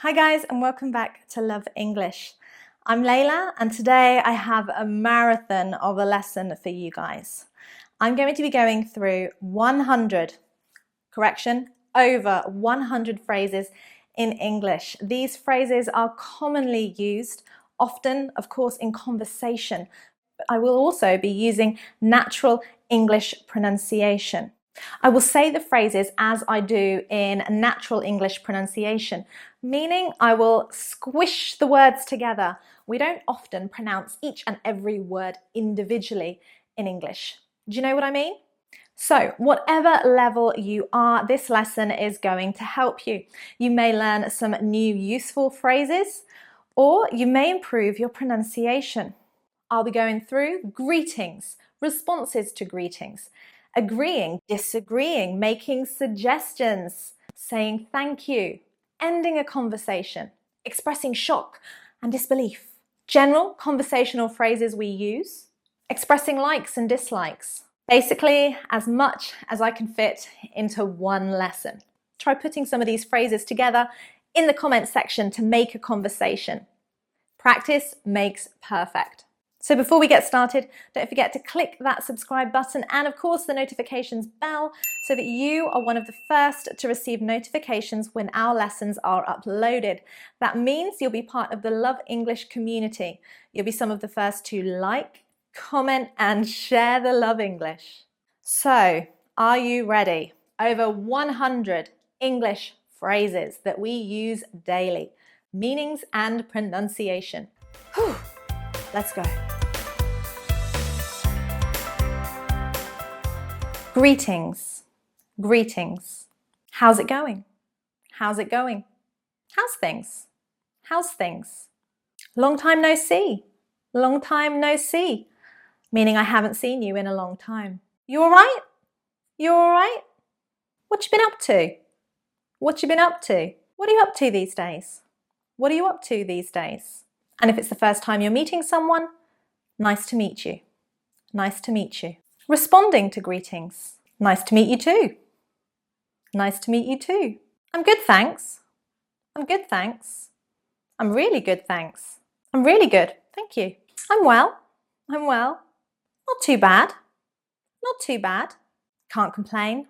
Hi guys, and welcome back to Love English. I'm Leila, and today I have a marathon of a lesson for you guys. I'm going to be going through over 100 phrases in English. These phrases are commonly used, often, of course, in conversation, but I will also be using natural English pronunciation. I will say the phrases as I do in natural English pronunciation, meaning I will squish the words together. We don't often pronounce each and every word individually in English. Do you know what I mean? So, whatever level you are, this lesson is going to help you. You may learn some new useful phrases, or you may improve your pronunciation. I'll be going through greetings, responses to greetings, agreeing, disagreeing, making suggestions, saying thank you, ending a conversation, expressing shock and disbelief, general conversational phrases we use, expressing likes and dislikes. Basically, as much as I can fit into one lesson. Try putting some of these phrases together in the comment section to make a conversation. Practice makes perfect. So before we get started, don't forget to click that subscribe button and of course the notifications bell so that you are one of the first to receive notifications when our lessons are uploaded. That means you'll be part of the Love English community. You'll be some of the first to like, comment and share the Love English. So, are you ready? Over 100 English phrases that we use daily, meanings and pronunciation. Whew. Let's go. Greetings. Greetings. How's it going? How's it going? How's things? How's things? Long time no see. Long time no see. Meaning I haven't seen you in a long time. You all right? You all right? What you been up to? What you been up to? What are you up to these days? What are you up to these days? And if it's the first time you're meeting someone, nice to meet you. Nice to meet you. Responding to greetings. Nice to meet you too. Nice to meet you too. I'm good, thanks. I'm good, thanks. I'm really good, thanks. I'm really good, thank you. I'm well. I'm well. Not too bad. Not too bad. Can't complain.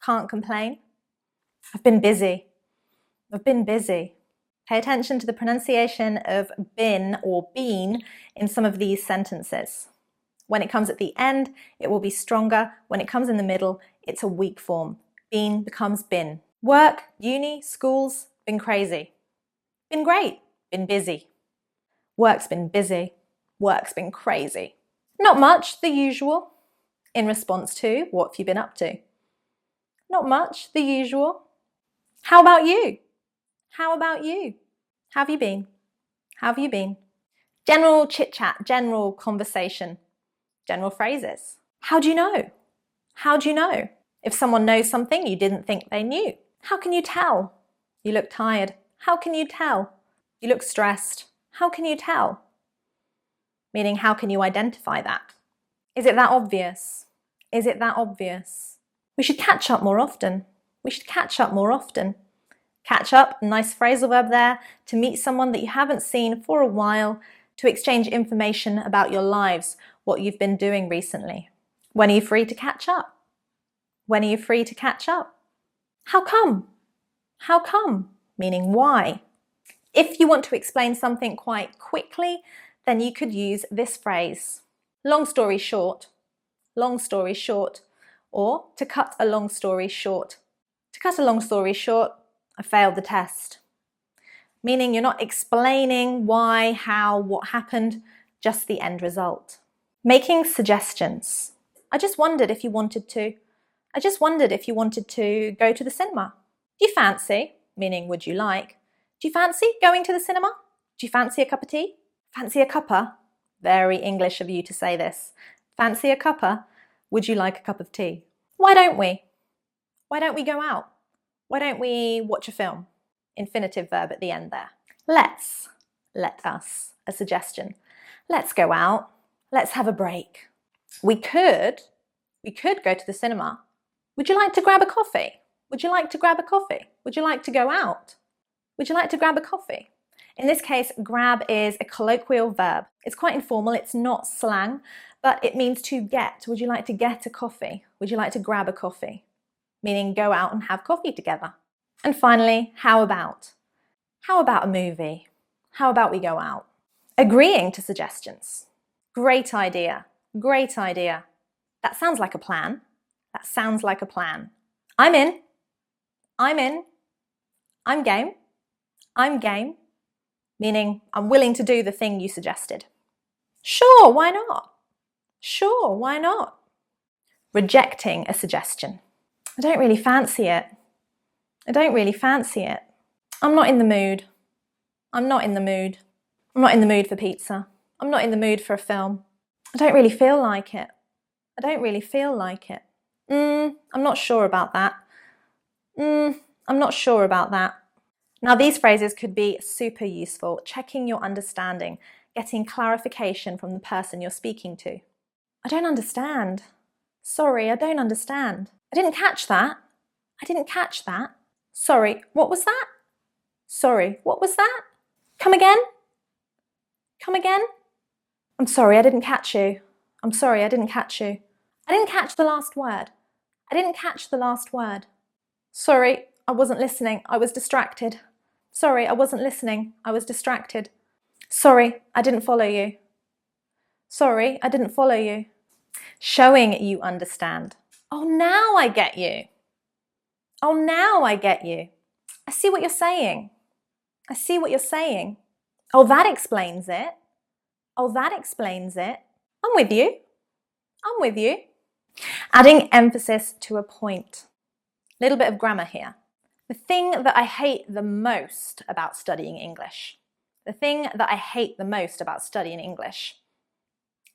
Can't complain. I've been busy. I've been busy. Pay attention to the pronunciation of been or been in some of these sentences. When it comes at the end, it will be stronger. When it comes in the middle, it's a weak form. Been becomes been. Work, uni, schools, been crazy. Been great, been busy. Work's been busy. Work's been crazy. Not much, the usual. In response to, what have you been up to? Not much, the usual. How about you? How about you? How have you been? How have you been? General chit-chat, general conversation, general phrases. How do you know? How do you know? If someone knows something you didn't think they knew. How can you tell? You look tired. How can you tell? You look stressed. How can you tell? Meaning, how can you identify that? Is it that obvious? Is it that obvious? We should catch up more often. We should catch up more often. Catch up, nice phrasal verb there, to meet someone that you haven't seen for a while, to exchange information about your lives, what you've been doing recently. When are you free to catch up? When are you free to catch up? How come? How come? Meaning why? If you want to explain something quite quickly, then you could use this phrase. Long story short, or to cut a long story short. To cut a long story short, I failed the test. Meaning you're not explaining why, how, what happened, just the end result. Making suggestions. I just wondered if you wanted to. I just wondered if you wanted to go to the cinema. Do you fancy, meaning would you like, do you fancy going to the cinema? Do you fancy a cup of tea? Fancy a cuppa? Very English of you to say this. Fancy a cuppa? Would you like a cup of tea? Why don't we? Why don't we go out? Why don't we watch a film? Infinitive verb at the end there. Let's, let us, a suggestion. Let's go out. Let's have a break. We could go to the cinema. Would you like to grab a coffee? Would you like to grab a coffee? Would you like to go out? Would you like to grab a coffee? In this case, grab is a colloquial verb. It's quite informal, it's not slang, but it means to get. Would you like to get a coffee? Would you like to grab a coffee? Meaning go out and have coffee together. And finally, how about? How about a movie? How about we go out? Agreeing to suggestions. Great idea. Great idea. That sounds like a plan. That sounds like a plan. I'm in. I'm in. I'm game. I'm game. Meaning I'm willing to do the thing you suggested. Sure, why not? Sure, why not? Rejecting a suggestion. I don't really fancy it. I don't really fancy it. I'm not in the mood. I'm not in the mood. I'm not in the mood for pizza. I'm not in the mood for a film. I don't really feel like it. I don't really feel like it. I'm not sure about that. I'm not sure about that. Now, these phrases could be super useful, checking your understanding, getting clarification from the person you're speaking to. I don't understand. Sorry, I don't understand. I didn't catch that. I didn't catch that. Sorry, what was that? Sorry, what was that? Come again? Come again? I'm sorry, I didn't catch you. I'm sorry, I didn't catch you. I didn't catch the last word. I didn't catch the last word. Sorry, I wasn't listening. I was distracted. Sorry, I wasn't listening. I was distracted. Sorry, I didn't follow you. Sorry, I didn't follow you. Showing you understand. Oh, now I get you. Oh, now I get you. I see what you're saying. I see what you're saying. Oh, that explains it. Oh, that explains it. I'm with you. I'm with you. Adding emphasis to a point. Little bit of grammar here. The thing that I hate the most about studying English. The thing that I hate the most about studying English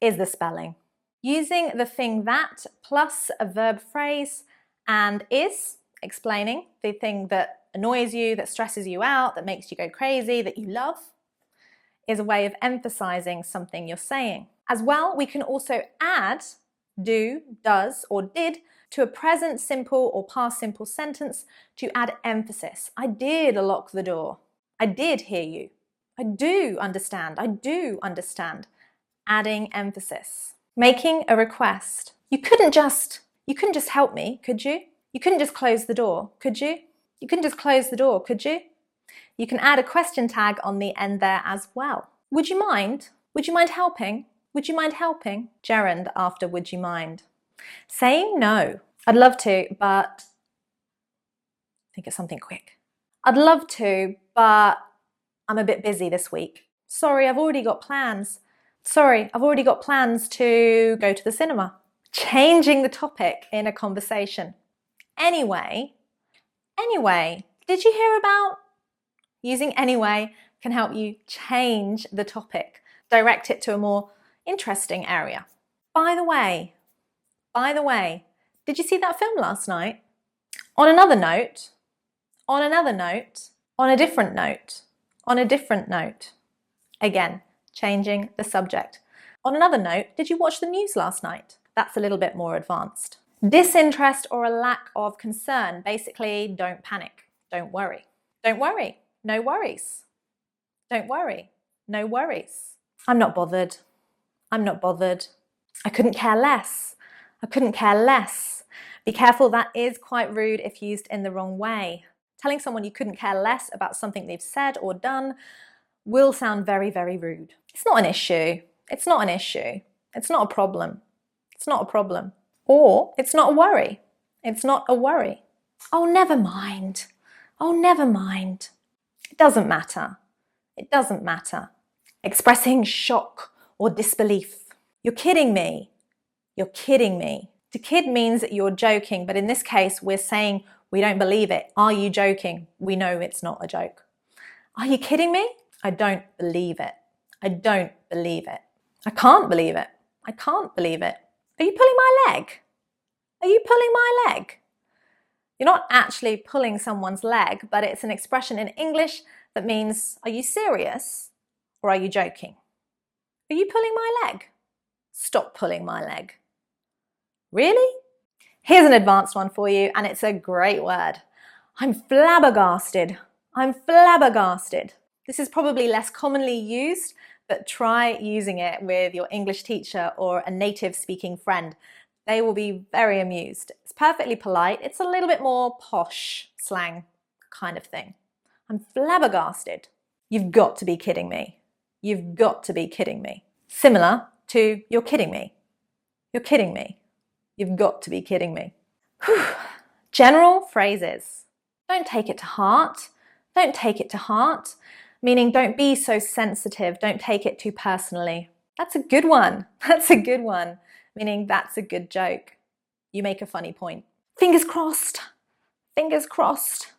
is the spelling. Using the thing that plus a verb phrase and is, explaining the thing that annoys you, that stresses you out, that makes you go crazy, that you love, is a way of emphasizing something you're saying. As well, we can also add do, does, or did to a present simple or past simple sentence to add emphasis. I did lock the door. I did hear you. I do understand. I do understand. Adding emphasis. Making a request. You couldn't just help me, could you? You couldn't just close the door, could you? You couldn't just close the door, could you? You can add a question tag on the end there as well. Would you mind? Would you mind helping? Would you mind helping? Gerund after would you mind. Saying no. I'd love to, but think of something quick. I'd love to, but I'm a bit busy this week. Sorry, I've already got plans. Sorry, I've already got plans to go to the cinema. Changing the topic in a conversation. Anyway, did you hear about? Using anyway can help you change the topic, direct it to a more interesting area. By the way, did you see that film last night? On a different note. Again, changing the subject. On another note, did you watch the news last night? That's a little bit more advanced. Disinterest or a lack of concern. Basically, don't panic. Don't worry. Don't worry. No worries. Don't worry. No worries. I'm not bothered. I'm not bothered. I couldn't care less. I couldn't care less. Be careful, that is quite rude if used in the wrong way. Telling someone you couldn't care less about something they've said or done will sound very, very rude. It's not an issue. It's not an issue. It's not a problem. It's not a problem. Or it's not a worry. It's not a worry. Oh, never mind. Oh, never mind. It doesn't matter. It doesn't matter. Expressing shock or disbelief. You're kidding me. You're kidding me. To kid means that you're joking, but in this case, we're saying we don't believe it. Are you joking? We know it's not a joke. Are you kidding me? I don't believe it. I don't believe it. I can't believe it. I can't believe it. Are you pulling my leg? Are you pulling my leg? You're not actually pulling someone's leg, but it's an expression in English that means, are you serious or are you joking? Are you pulling my leg? Stop pulling my leg. Really? Here's an advanced one for you, and it's a great word. I'm flabbergasted. I'm flabbergasted. This is probably less commonly used, but try using it with your English teacher or a native speaking friend. They will be very amused. It's perfectly polite. It's a little bit more posh slang kind of thing. I'm flabbergasted. You've got to be kidding me. You've got to be kidding me. Similar to you're kidding me. You're kidding me. You've got to be kidding me. Whew. General phrases. Don't take it to heart. Don't take it to heart. Meaning don't be so sensitive. Don't take it too personally. That's a good one. That's a good one. Meaning that's a good joke. You make a funny point. Fingers crossed. Fingers crossed.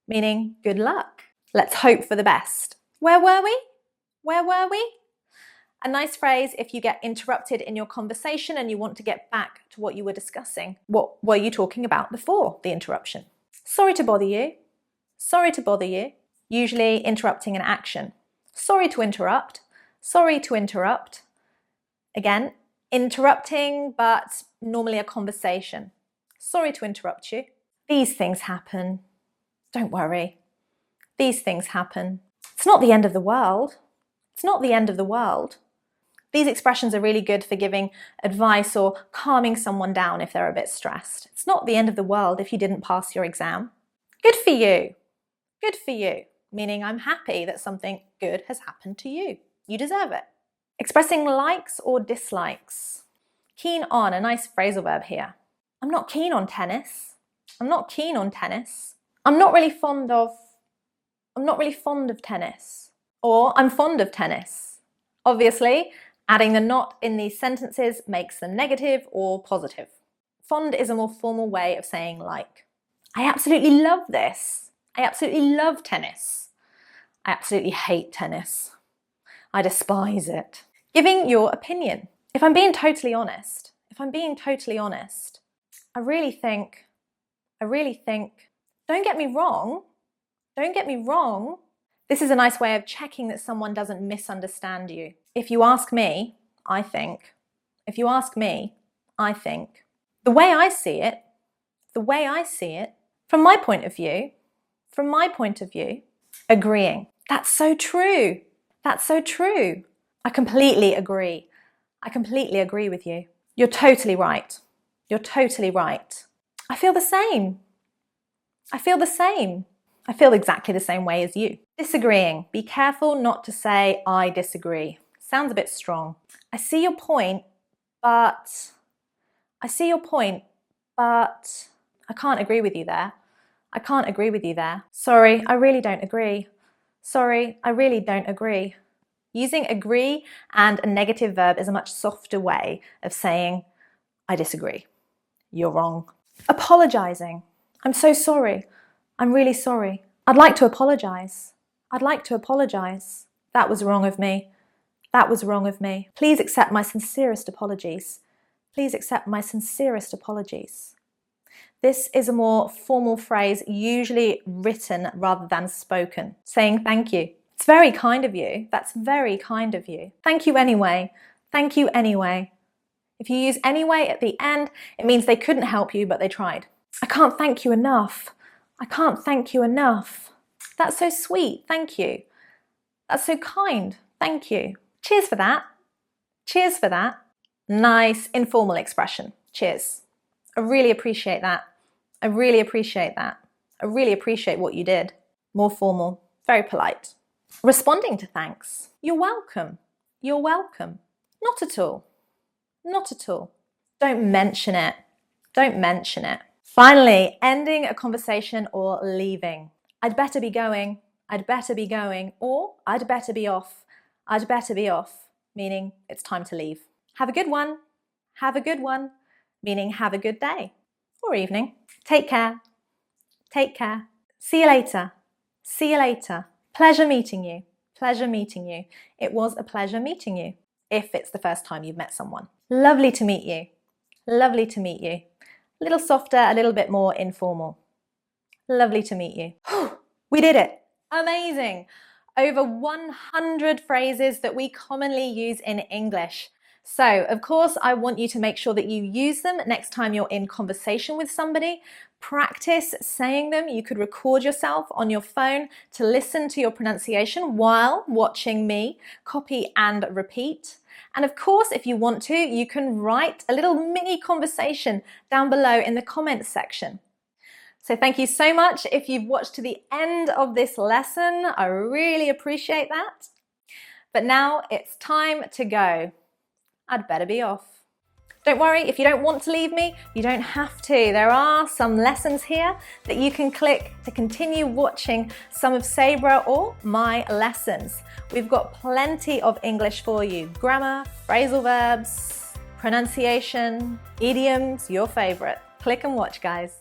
Meaning good luck. Let's hope for the best. Where were we? Where were we? A nice phrase if you get interrupted in your conversation and you want to get back to what you were discussing. What were you talking about before the interruption? Sorry to bother you. Sorry to bother you. Usually interrupting an action. Sorry to interrupt. Sorry to interrupt. Again, interrupting, but normally a conversation. Sorry to interrupt you. These things happen. Don't worry. These things happen. It's not the end of the world. It's not the end of the world. These expressions are really good for giving advice or calming someone down if they're a bit stressed. It's not the end of the world if you didn't pass your exam. Good for you. Good for you. Meaning I'm happy that something good has happened to you. You deserve it. Expressing likes or dislikes. Keen on, a nice phrasal verb here. I'm not keen on tennis. I'm not keen on tennis. I'm not really fond of tennis. Or I'm fond of tennis. Obviously, adding the not in these sentences makes them negative or positive. Fond is a more formal way of saying like. I absolutely love this. I absolutely love tennis. I absolutely hate tennis. I despise it. Giving your opinion. If I'm being totally honest, I really think, don't get me wrong, this is a nice way of checking that someone doesn't misunderstand you. If you ask me, I think. The way I see it, from my point of view, agreeing. That's so true. I completely agree with you. You're totally right. I feel the same. I feel exactly the same way as you. Disagreeing. Be careful not to say, I disagree. Sounds a bit strong. I see your point, but I can't agree with you there. Sorry, I really don't agree. Using agree and a negative verb is a much softer way of saying, I disagree. You're wrong. Apologizing. I'm so sorry. I'm really sorry. I'd like to apologize. That was wrong of me. Please accept my sincerest apologies. This is a more formal phrase, usually written rather than spoken, saying thank you. It's very kind of you. That's very kind of you. Thank you anyway. If you use anyway at the end, it means they couldn't help you, but they tried. I can't thank you enough. That's so sweet. Thank you. That's so kind. Thank you. Cheers for that. Nice informal expression. Cheers. I really appreciate that. I really appreciate what you did. More formal, very polite. Responding to thanks. You're welcome. Not at all. Don't mention it. Finally, ending a conversation or leaving. I'd better be going, or I'd better be off, meaning it's time to leave. Have a good one, meaning have a good day or evening. Take care. See you later. Pleasure meeting you. It was a pleasure meeting you, if it's the first time you've met someone. Lovely to meet you. A little softer, a little bit more informal. Lovely to meet you. We did it. Amazing. Over 100 phrases that we commonly use in English. So, of course, I want you to make sure that you use them next time you're in conversation with somebody. Practice saying them. You could record yourself on your phone to listen to your pronunciation while watching me, copy and repeat. And of course, if you want to, you can write a little mini conversation down below in the comments section. So thank you so much if you've watched to the end of this lesson. I really appreciate that. But now it's time to go. I'd better be off. Don't worry, if you don't want to leave me, you don't have to. There are some lessons here that you can click to continue watching some of Sabrah or my lessons. We've got plenty of English for you. Grammar, phrasal verbs, pronunciation, idioms, your favorite. Click and watch, guys.